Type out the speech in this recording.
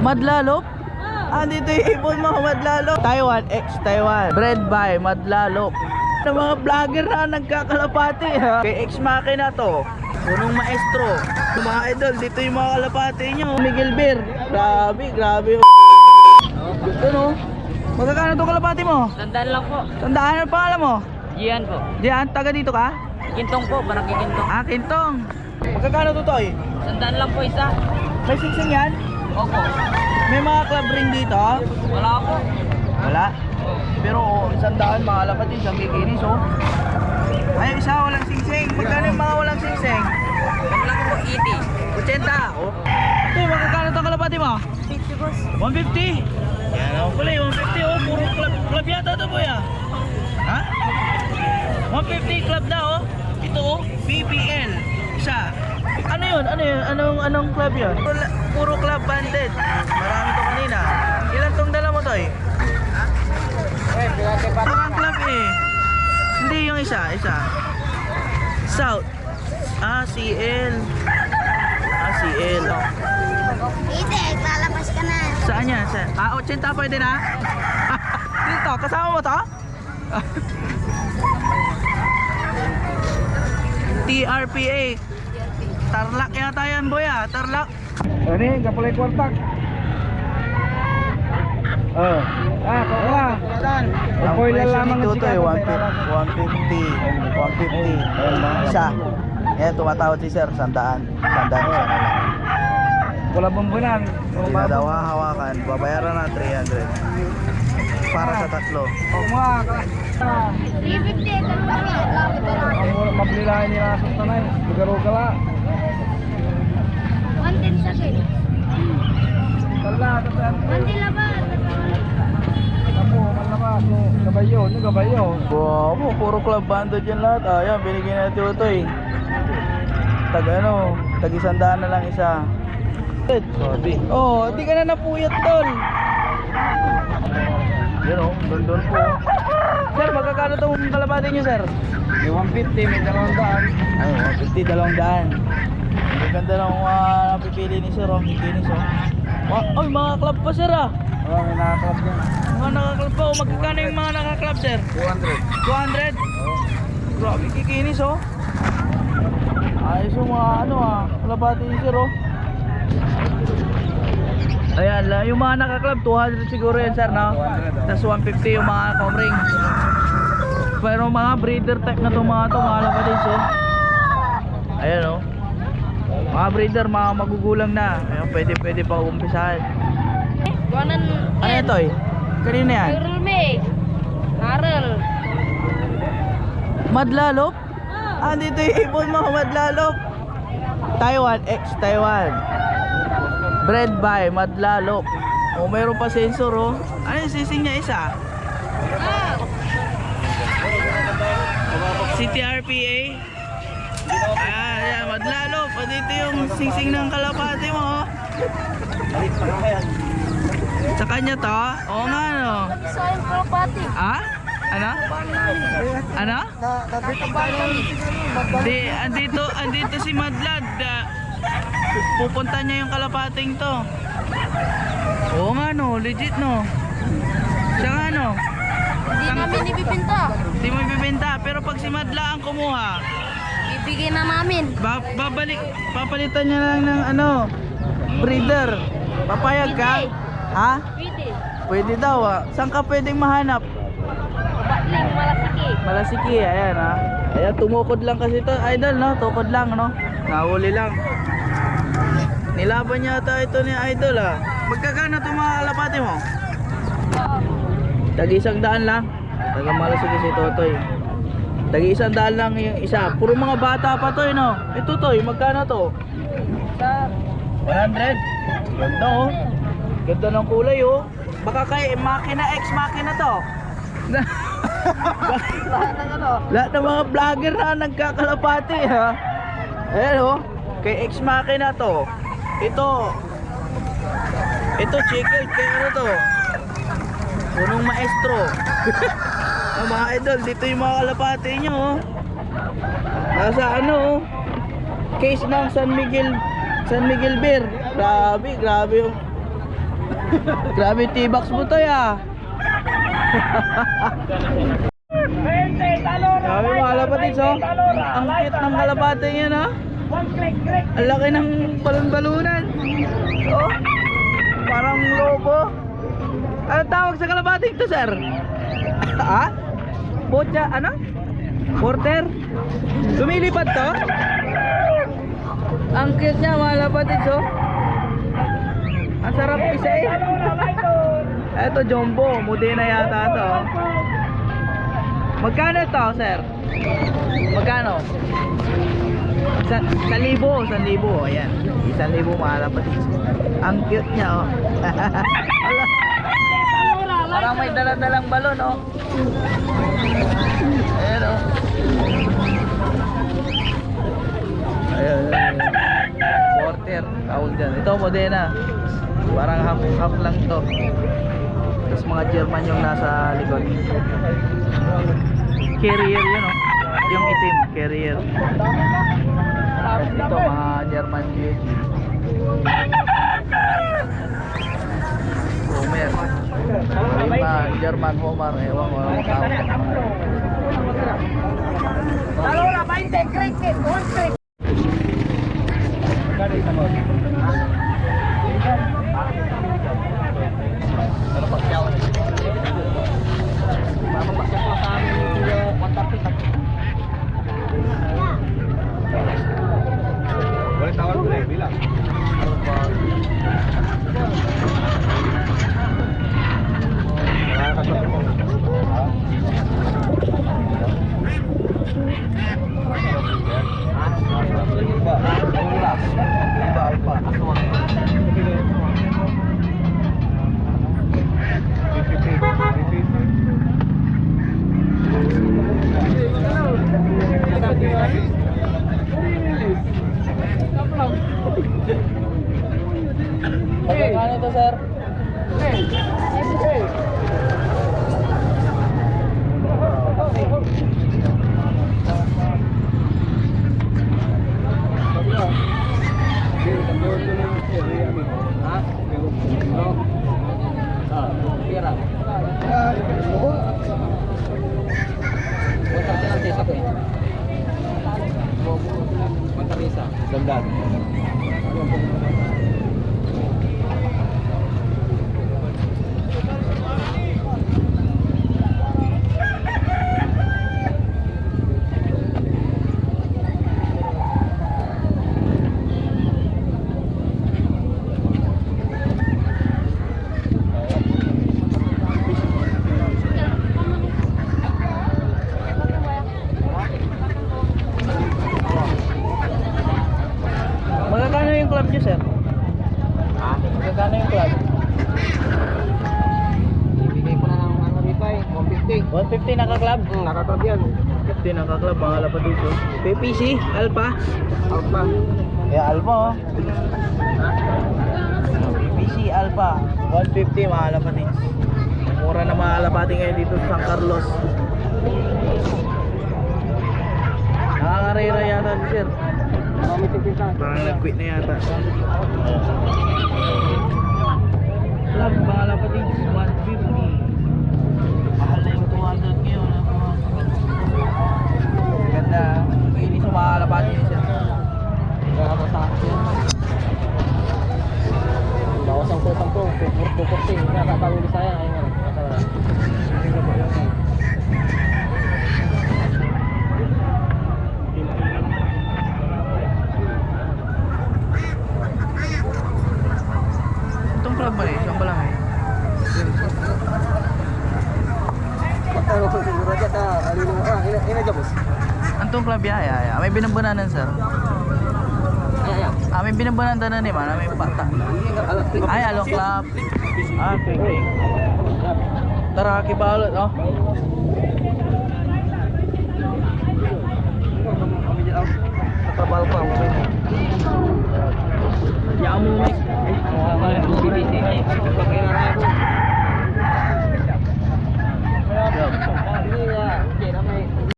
Madlalop? Dito yung ibon mga madlalop. Taiwan X Taiwan. Bred by Madlalop. Ng mga vlogger na nagkakalapati ha. Kay X Machina to. Punong maestro. Mga idol, dito yung mga kalapati nyo. Miguel Beer. Grabe yung gusto no. Magkakano to kalapati mo? Sandaan lang po. Tandaan ang pangalan mo? Gian po. Diyan, taga dito ka? Kintong po, parang kikintong. Kintong. Magkakano to toy? Sandaan lang po isa. May singsing yan? Opo. May mga club ring dito? Wala po. Wala. Pero isang daan mga kalapati, isang kikinis oh. Ay, isa walang singsing. Magkano yung mga walang singsing? Ano lang po, 80. 80. Oh. Ito, magkakano to kalapati mo? 50 boss. 150. Yan ako pala, 150 oh. Puro club yata ito boy ah. Ha? 150 club na oh. Ito oh, BBL. Isa. Ano yun? Anong club yun? Puro club banded. Marami to kanina. Ilan tong dala mo to eh? Parang club eh. Hindi yung isa. South. CL. CL. Ite, lalabas ka na. Saan yan? 80 pwede na? Dito, kasama mo to? TRPA. Tarlac yata yan boy ah, Tarlac. Ano yun, kapulay kwartak. Kaya. Apoy lang lamang ng sikat. 150. Isa. Yan, tumatawad si sir, 100. 100 isa na lang. Wala bumbunan. Hindi na daw hahawakan, babayaran na 300. Para sa tatlo. 350, ito lang yan. Lapit na lang. Mablilahin nila sa tanay. Lugaro-ga la. 110 sa akin. Kala, tatan. 110 lang ba? Kapo, malabas. Gabayo. Wow, puro club bando dyan lahat. Ayan, binigyan natin ito eh. Tag-100 na lang isa. Oh, di ka na napuyat tol. Yan o, doon po. Sir, magkakano itong kalapati nyo sir? May 150, may 200. Ay, 150, 200. Ang ganda ng napipili ni sir, kikinis o. Ay, mga club pa sir ah. May naka-club yan. Mga naka-club pa o, magkakano yung mga naka-club sir? 200. 200? Grabe, kikinis o. Ayos o mga kalapati ni sir o. Ayan, yung mga naka-club 200 siguro yan sir no? Tapos 150 yung mga comring. Pero mga breeder type na itong mga lapatins oh. Ayan oh. Mga breeder, mga magugulang na. Ayan, pwede pa umpisahan. Ano ito eh? Kanina yan? Narel. Madlalop? Dito yung ibon mga madlalop. Taiwan X Taiwan. Bred by Madlalop. Mayroon pa sensor oh. Ano yung sising niya isa? CTRPA. Ayan, Madlalop. Dito yung sising ng kalapati mo oh. Sa kanya to? Oo nga no. Sayang kalapati. Ano? Andito si Madlad. Pupunta niya yung kalapating to. Oo nga no, legit no. Siya nga no. Hindi namin ibibenta. Hindi mo ibibenta, pero pag si Madla ang kumuha, Ibigay na namin. papalitan niya lang ng breeder. Papayag ka? Ha? Pwede. Pwede daw ah. Saan ka pwedeng mahanap? Batling, malasiki. Malasiki, ayan ha. Ayan, tumukod lang kasi to, idol no? Tukod lang no? Nahuli lang. Nilaban niya ata ito ni idol ah. Magkakano itong mga kalapati mo? Tag-100 lang. Taga-Malasiki si Totoy. Tag-100 lang yung isa. Puro mga bata pa to no? Ito to, magkano to? 100. Ganda oh. Ganda ng kulay oh. Baka kay Machina X Machina to. Lahat ng mga vlogger na nagkakalapati ha. Ayan oh. Kay X Machina to. Ito checkered. Kaya ano to? Punong maestro. Mga idol, dito yung mga kalapati nyo oh. Nasa case ng San Miguel Beer. Grabe yung Grabe T-box mo to ya. Grabe mga kalapatids oh. Ang cute ng kalapate yan ha. Ang laki ng balon-balunan. Oh. Parang lobo. Ano tawag sa kalapate ito sir? Ha? Bocha, ano? Porter? Lumilipad to? Ang cute niya mga kalapatids oh. Ang sarap isa eh. Eto jumbo, mudi na yata to. Magkano ito, sir? Magkano? 1,000, 1,000. Ayan. 1,000 malapatids. Ang cute niya, oh. Parang may dala-dalang balon, oh. Ayan, oh. Ayan, ayan. Porter, tawag dyan. Ito, Modena. Parang half lang to. Tapos mga German yung nasa likod. Carrier yun, oh. Yung itim, carrier. Tapos ito, mga German beauty. Homer. Yung mga German Homer, ewan ko ang tawag. Talora, 20, cricket, 1 cricket. Boleh tawar boleh bilang. Magkano to, sir? Sandal. Magkano yung club nyo, sir? Ha? Magkano yung club? Ibigay ko na ng ano dito eh, 150. 150 naka-club? Nakakrab yan. 50 naka-club, mga lapatids oh. PPC, Alpha. Alpha. Yeah, Alpha oh. PPC, Alpha. 150 mga lapatids. Mura na mga lapati ngayon dito sa San Carlos. Nakakarera yata si sir. Marami tingin sa. Parang nag-quit na yata. Club mga lapatids, 150. Mahal na yung 200 ngayon. Ganda. Ini sa mga lapati niya siya. Grabe sa akin. Bawas ang 240. Nakatawin di saya ayun. Itong club ba rin? Saan ba lang eh? Ano ko siguro dyan ta alino ina jabos. Antong club ya? May binambunanan sir. May binambunanan na ni mana may bata. Ay, along club. Okay. Tara, kibalot, oh.